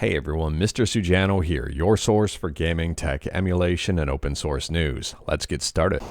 Hey everyone, Mr. Sujano here, your source for gaming, tech, emulation, and open source news. Let's get started.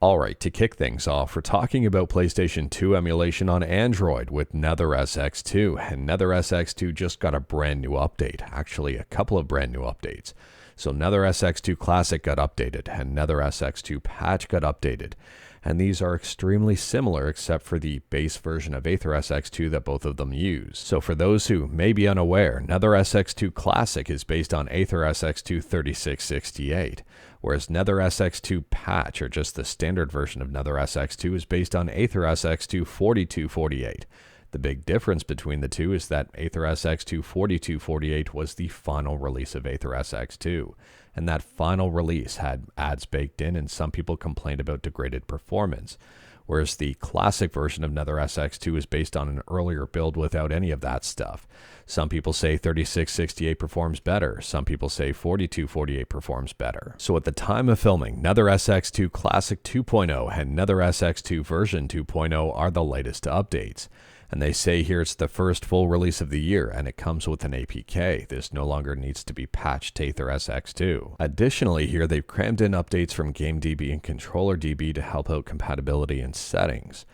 Alright, to kick things off, we're talking about PlayStation 2 emulation on Android with NetherSX2, and NetherSX2 just got a brand new update, actually a couple of brand new updates. So NetherSX2 Classic got updated, and NetherSX2 Patch got updated. And these are extremely similar except for the base version of AetherSX2 that both of them use. So for those who may be unaware, NetherSX2 Classic is based on AetherSX2 3668, whereas NetherSX2 Patch, or just the standard version of NetherSX2, is based on AetherSX2 4248. The big difference between the two is that AetherSX2 4248 was the final release of AetherSX2, and that final release had ads baked in, and some people complained about degraded performance, whereas the classic version of NetherSX2 is based on an earlier build without any of that stuff. Some people say 3668 performs better, some people say 4248 performs better. So at the time of filming, NetherSX2 Classic 2.0 and NetherSX2 version 2.0 are the latest updates. And they say here it's the first full release of the year, and it comes with an APK. This no longer needs to be patched to AetherSX2. Additionally, here they've crammed in updates from GameDB and ControllerDB to help out compatibility and settings.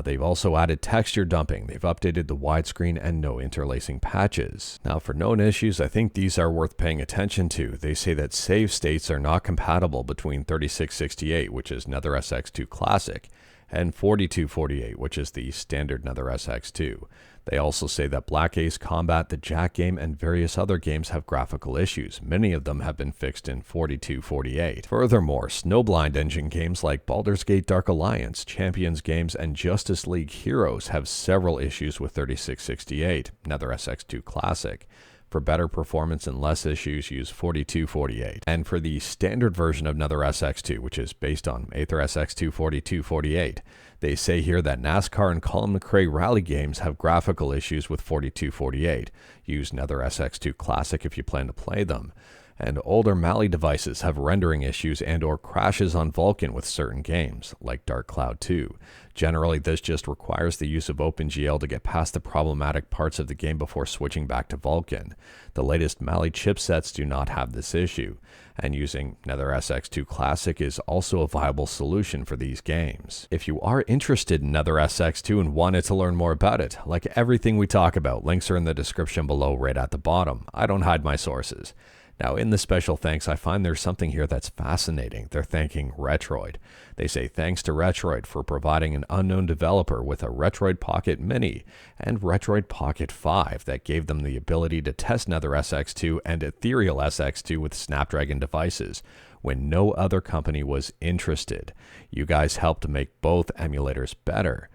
They've also added texture dumping, they've updated the widescreen, and no interlacing patches. Now for known issues, I think these are worth paying attention to. They say that save states are not compatible between 3668, which is NetherSX2 Classic, and 4248, which is the standard NetherSX2. They also say that Black Ace Combat, the Jack game, and various other games have graphical issues. Many of them have been fixed in 4248. Furthermore, Snowblind engine games like Baldur's Gate Dark Alliance, Champions games, and Justice League Heroes have several issues with 3668, NetherSX2 Classic. For better performance and less issues, use 4248. And for the standard version of NetherSX2, which is based on AetherSX2 4248, they say here that NASCAR and Colin McRae rally games have graphical issues with 4248. Use NetherSX2 Classic if you plan to play them. And older Mali devices have rendering issues and or crashes on Vulkan with certain games, like Dark Cloud 2. Generally, this just requires the use of OpenGL to get past the problematic parts of the game before switching back to Vulkan. The latest Mali chipsets do not have this issue, and using NetherSX2 Classic is also a viable solution for these games. If you are interested in NetherSX2 and wanted to learn more about it, like everything we talk about, links are in the description below right at the bottom. I don't hide my sources. Now, in the special thanks, I find there's something here that's fascinating. They're thanking Retroid. They say thanks to Retroid for providing an unknown developer with a Retroid Pocket Mini and Retroid Pocket 5 that gave them the ability to test NetherSX2 and Ethereal SX2 with Snapdragon devices when no other company was interested. You guys helped make both emulators better.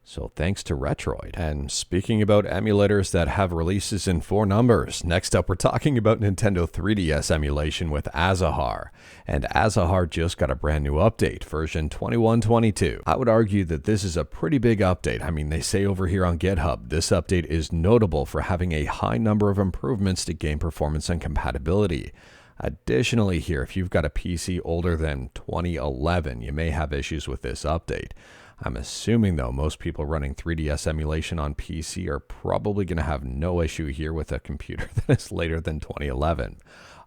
So thanks to Retroid. And speaking about emulators that have releases in 4 numbers, next up we're talking about Nintendo 3DS emulation with Azahar. And Azahar just got a brand new update, version 2122. I would argue that this is a pretty big update. I mean, they say over here on GitHub, this update is notable for having a high number of improvements to game performance and compatibility. Additionally here, if you've got a PC older than 2011, you may have issues with this update. I'm assuming, though, most people running 3DS emulation on PC are probably going to have no issue here with a computer that is later than 2011.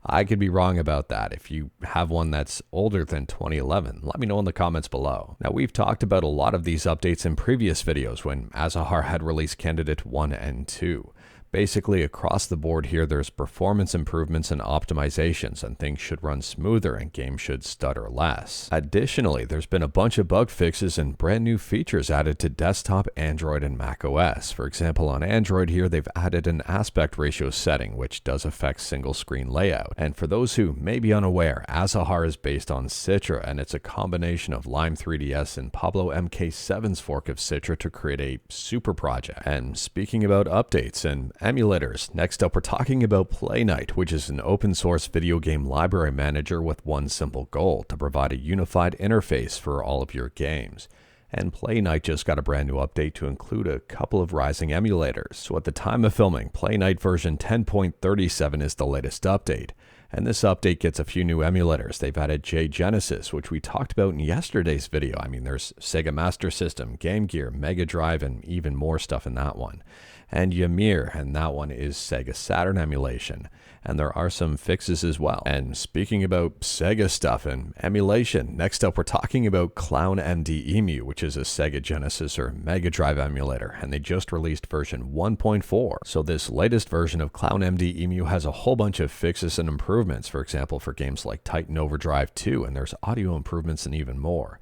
I could be wrong about that. If you have one that's older than 2011, let me know in the comments below. Now, we've talked about a lot of these updates in previous videos when Azahar had released Candidate 1 and 2. Basically, across the board here, there's performance improvements and optimizations, and things should run smoother and games should stutter less. Additionally, there's been a bunch of bug fixes and brand new features added to desktop, Android, and macOS. For example, on Android here, they've added an aspect ratio setting, which does affect single screen layout. And for those who may be unaware, Azahar is based on Citra, and it's a combination of Lime 3DS and Pablo MK7's fork of Citra to create a super project. And speaking about updates and emulators, next up we're talking about Playnite, which is an open source video game library manager with one simple goal: to provide a unified interface for all of your games. And Playnite just got a brand new update to include a couple of rising emulators. So at the time of filming, Playnite version 10.37 is the latest update. And this update gets a few new emulators. They've added Genesis, which we talked about in yesterday's video. I mean, there's Sega Master System, Game Gear, Mega Drive, and even more stuff in that one. And Ymir, and that one is Sega Saturn emulation. And there are some fixes as well. And speaking about Sega stuff and emulation, next up we're talking about ClownMDEmu, which is a Sega Genesis or Mega Drive emulator, and they just released version 1.4. So this latest version of ClownMDEmu has a whole bunch of fixes and improvements, for example, for games like Titan Overdrive 2, and there's audio improvements and even more.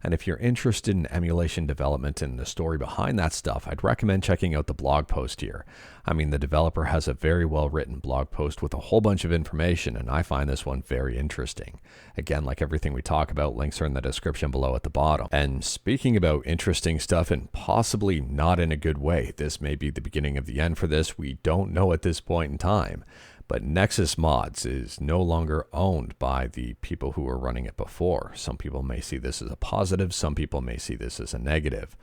And if you're interested in emulation development and the story behind that stuff, I'd recommend checking out the blog post here. I mean, the developer has a very well-written blog post with a whole bunch of information, and I find this one very interesting. Again, like everything we talk about, links are in the description below at the bottom. And speaking about interesting stuff, and possibly not in a good way, this may be the beginning of the end for this, we don't know at this point in time. But NexusMods is no longer owned by the people who were running it before. Some people may see this as a positive, some people may see this as a negative.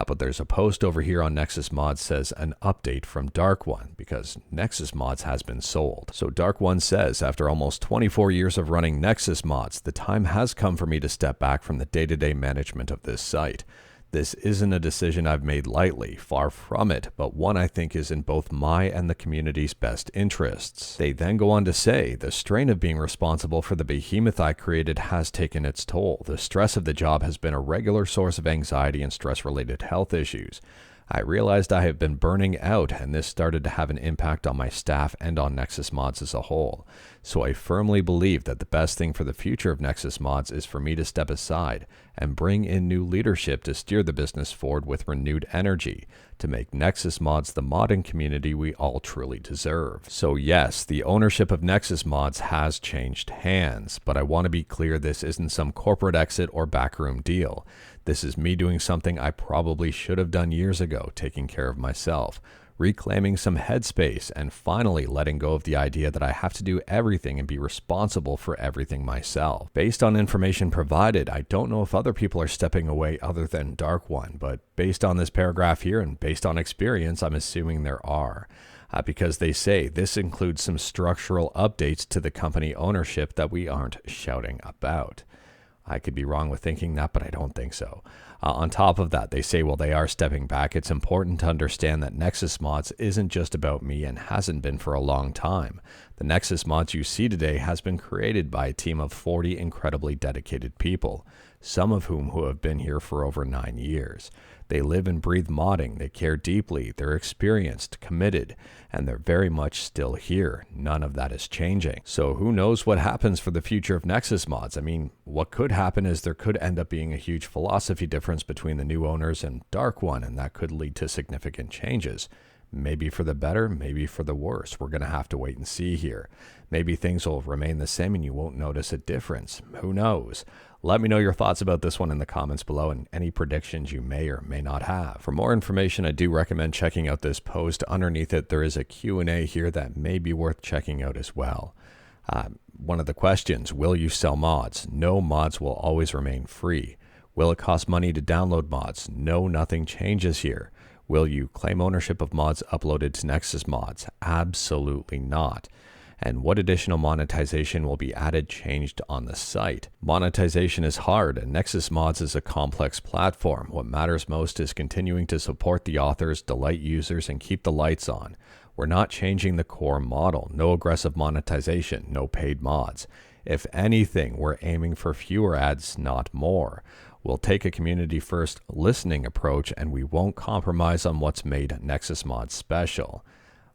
But there's a post over here on NexusMods says an update from Dark One because NexusMods has been sold. So Dark One says, after almost 24 years of running NexusMods, the time has come for me to step back from the day-to-day management of this site. This isn't a decision I've made lightly, far from it, but one I think is in both my and the community's best interests. They then go on to say, the strain of being responsible for the behemoth I created has taken its toll. The stress of the job has been a regular source of anxiety and stress-related health issues. I realized I have been burning out, and this started to have an impact on my staff and on NexusMods as a whole. So I firmly believe that the best thing for the future of NexusMods is for me to step aside and bring in new leadership to steer the business forward with renewed energy, to make NexusMods the modding community we all truly deserve. So yes, the ownership of NexusMods has changed hands, but I want to be clear this isn't some corporate exit or backroom deal. This is me doing something I probably should have done years ago, taking care of myself, reclaiming some headspace, and finally letting go of the idea that I have to do everything and be responsible for everything myself. Based on information provided, I don't know if other people are stepping away other than Dark One, but based on this paragraph here and based on experience, I'm assuming there are. Because they say this includes some structural updates to the company ownership that we aren't shouting about. I could be wrong with thinking that, but I don't think so. On top of that, they say while they are stepping back, it's important to understand that NexusMods isn't just about me and hasn't been for a long time. The NexusMods you see today has been created by a team of 40 incredibly dedicated people, some of whom who have been here for over 9 years. They live and breathe modding, they care deeply, they're experienced, committed, and they're very much still here. None of that is changing. So who knows what happens for the future of NexusMods? I mean, what could happen is there could end up being a huge philosophy difference between the new owners and Dark One, and that could lead to significant changes. Maybe for the better, maybe for the worse. We're going to have to wait and see here. Maybe things will remain the same and you won't notice a difference. Who knows? Let me know your thoughts about this one in the comments below and any predictions you may or may not have. For more information, I do recommend checking out this post. Underneath it, there is a Q&A here that may be worth checking out as well. One of the questions, will you sell mods? No, mods will always remain free. Will it cost money to download mods? No, nothing changes here. Will you claim ownership of mods uploaded to NexusMods? Absolutely not. And what additional monetization will be added, changed on the site? Monetization is hard, and NexusMods is a complex platform. What matters most is continuing to support the authors, delight users, and keep the lights on. We're not changing the core model. No aggressive monetization, no paid mods. If anything, we're aiming for fewer ads, not more. We'll take a community-first listening approach, and we won't compromise on what's made NexusMods special.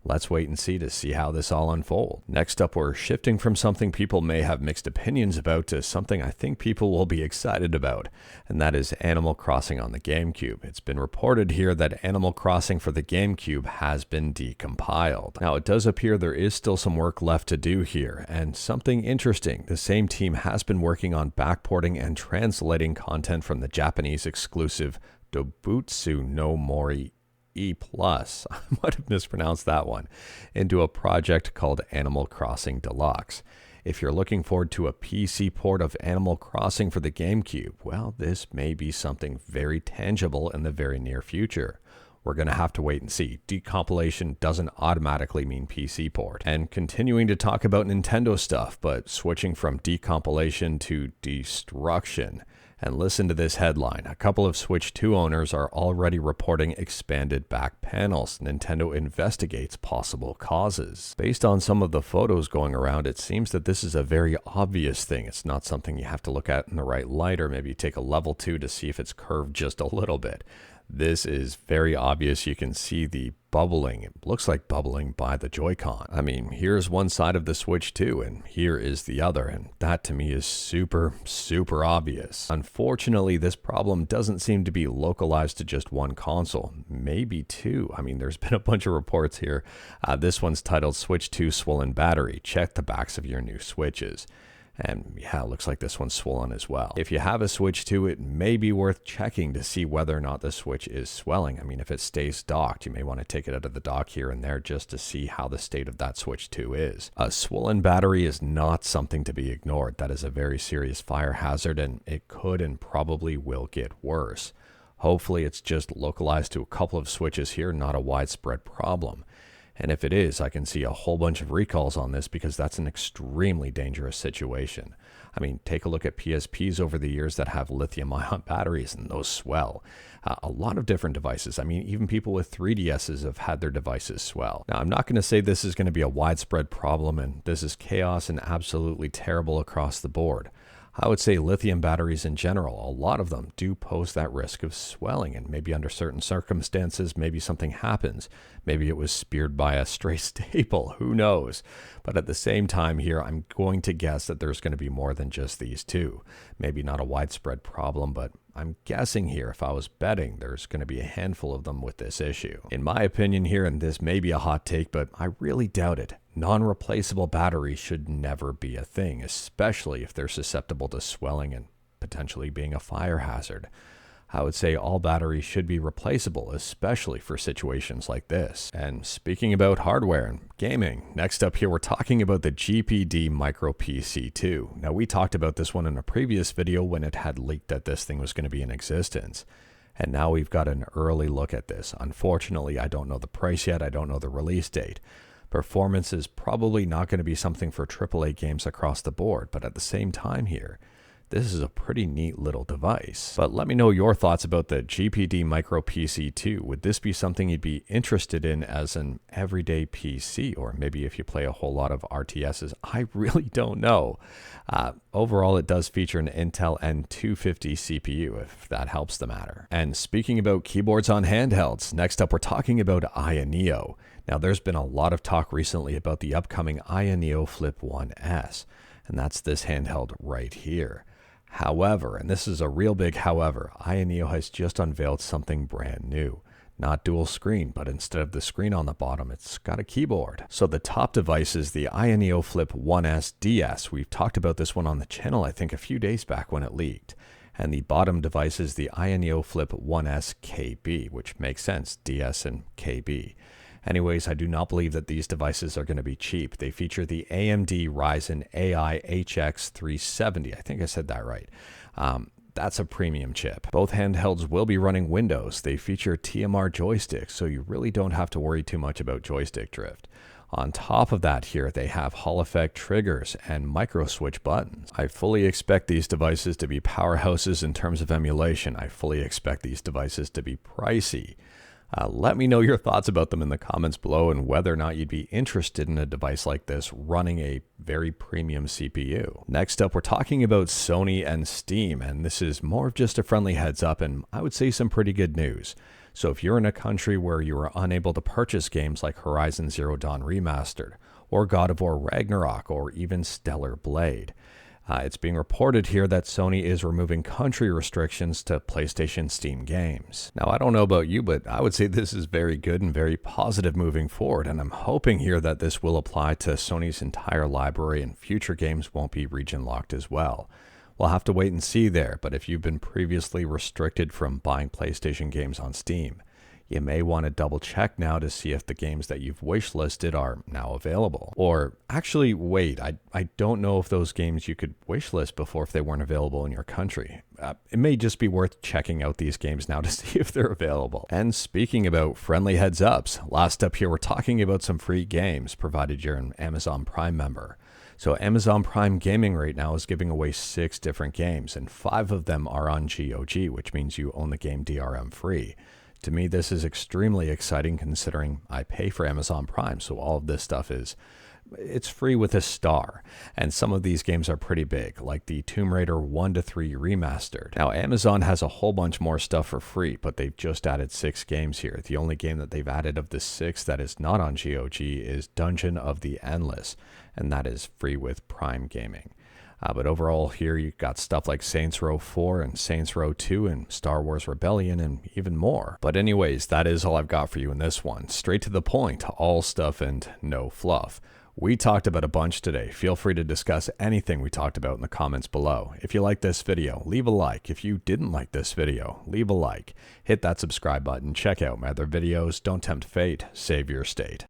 Let's wait and see how this all unfolds. Next up, we're shifting from something people may have mixed opinions about to something I think people will be excited about, and that is Animal Crossing on the GameCube. It's been reported here that Animal Crossing for the GameCube has been decompiled. Now, it does appear there is still some work left to do here, and something interesting, the same team has been working on backporting and translating content from the Japanese exclusive Dobutsu no Mori E+, I might have mispronounced that one, into a project called Animal Crossing Deluxe. If you're looking forward to a PC port of Animal Crossing for the GameCube, well, this may be something very tangible in the very near future. We're going to have to wait and see. Decompilation doesn't automatically mean PC port. And continuing to talk about Nintendo stuff, but switching from decompilation to destruction. And listen to this headline. A couple of Switch 2 owners are already reporting expanded back panels. Nintendo investigates possible causes. Based on some of the photos going around, it seems that this is a very obvious thing. It's not something you have to look at in the right light, or maybe take a level 2 to see if it's curved just a little bit. This is very obvious. You can see the bubbling. It looks like bubbling by the Joy-Con. I mean, here's one side of the Switch 2, and here is the other, and that to me is super, super obvious. Unfortunately, this problem doesn't seem to be localized to just one console, maybe two. I mean, there's been a bunch of reports here. This one's titled Switch 2 Swollen Battery. Check the backs of your new Switches. And yeah, it looks like this one's swollen as well. If you have a Switch 2, it may be worth checking to see whether or not the Switch is swelling. I mean, if it stays docked, you may want to take it out of the dock here and there just to see how the state of that Switch 2 is. A swollen battery is not something to be ignored. That is a very serious fire hazard, and it could and probably will get worse. Hopefully it's just localized to a couple of Switches here, not a widespread problem. And if it is, I can see a whole bunch of recalls on this because that's an extremely dangerous situation. I mean, take a look at PSPs over the years that have lithium-ion batteries, and those swell. A lot of different devices. I mean, even people with 3DSs have had their devices swell. Now, I'm not going to say this is going to be a widespread problem, and this is chaos and absolutely terrible across the board. I would say lithium batteries in general, a lot of them do pose that risk of swelling, and maybe under certain circumstances, maybe something happens. Maybe it was speared by a stray staple, who knows? But at the same time here, I'm going to guess that there's going to be more than just these two. Maybe not a widespread problem, but I'm guessing here, if I was betting, there's going to be a handful of them with this issue. In my opinion here, and this may be a hot take, but I really doubt it, non-replaceable batteries should never be a thing, especially if they're susceptible to swelling and potentially being a fire hazard. I would say all batteries should be replaceable, especially for situations like this. And speaking about hardware and gaming, next up here we're talking about the GPD MicroPC 2. Now we talked about this one in a previous video when it had leaked that this thing was going to be in existence. And now we've got an early look at this. Unfortunately, I don't know the price yet, I don't know the release date. Performance is probably not going to be something for AAA games across the board, but at the same time here, this is a pretty neat little device. But let me know your thoughts about the GPD MicroPC 2. Would this be something you'd be interested in as an everyday PC? Or maybe if you play a whole lot of RTSs? I really don't know. Overall, it does feature an Intel N250 CPU, if that helps the matter. And speaking about keyboards on handhelds, next up we're talking about Ayaneo. Now there's been a lot of talk recently about the upcoming Ayaneo Flip 1S, and that's this handheld right here. However, and this is a real big however, Ayaneo has just unveiled something brand new. Not dual screen, but instead of the screen on the bottom, it's got a keyboard. So the top device is the Ayaneo Flip 1S DS. We've talked about this one on the channel, I think a few days back when it leaked. And the bottom device is the Ayaneo Flip 1S KB, which makes sense, DS and KB. Anyways, I do not believe that these devices are going to be cheap. They feature the AMD Ryzen AI HX 370. I think I said that right. That's a premium chip. Both handhelds will be running Windows. They feature TMR joysticks, so you really don't have to worry too much about joystick drift. On top of that here, they have Hall effect triggers and micro switch buttons. I fully expect these devices to be powerhouses in terms of emulation. I fully expect these devices to be pricey. Let me know your thoughts about them in the comments below and whether or not you'd be interested in a device like this running a very premium CPU. Next up, we're talking about Sony and Steam, and this is more of just a friendly heads up and I would say some pretty good news. So if you're in a country where you are unable to purchase games like Horizon Zero Dawn Remastered, or God of War Ragnarok, or even Stellar Blade, it's being reported here that Sony is removing country restrictions to PlayStation Steam games. Now, I don't know about you, but I would say this is very good and very positive moving forward, and I'm hoping here that this will apply to Sony's entire library and future games won't be region locked as well. We'll have to wait and see there, but if you've been previously restricted from buying PlayStation games on Steam, You may want to double check now to see if the games that you've wishlisted are now available. Or actually, wait, I don't know if those games you could wishlist before if they weren't available in your country. It may just be worth checking out these games now to see if they're available. And speaking about friendly heads ups, last up here we're talking about some free games provided you're an Amazon Prime member. So Amazon Prime Gaming right now is giving away 6 different games, and 5 of them are on GOG, which means you own the game DRM free. To me, this is extremely exciting considering I pay for Amazon Prime, so all of this stuff it's free with a star. And some of these games are pretty big, like the Tomb Raider 1-3 Remastered. Now, Amazon has a whole bunch more stuff for free, but they've just added 6 games here. The only game that they've added of the 6 that is not on GOG is Dungeon of the Endless, and that is free with Prime Gaming. But overall here you've got stuff like Saints Row 4 and Saints Row 2 and Star Wars Rebellion and even more. But anyways, that is all I've got for you in this one. Straight to the point, all stuff and no fluff. We talked about a bunch today. Feel free to discuss anything we talked about in the comments below. If you like this video, leave a like. If you didn't like this video, leave a like. Hit that subscribe button. Check out my other videos. Don't tempt fate. Save your state.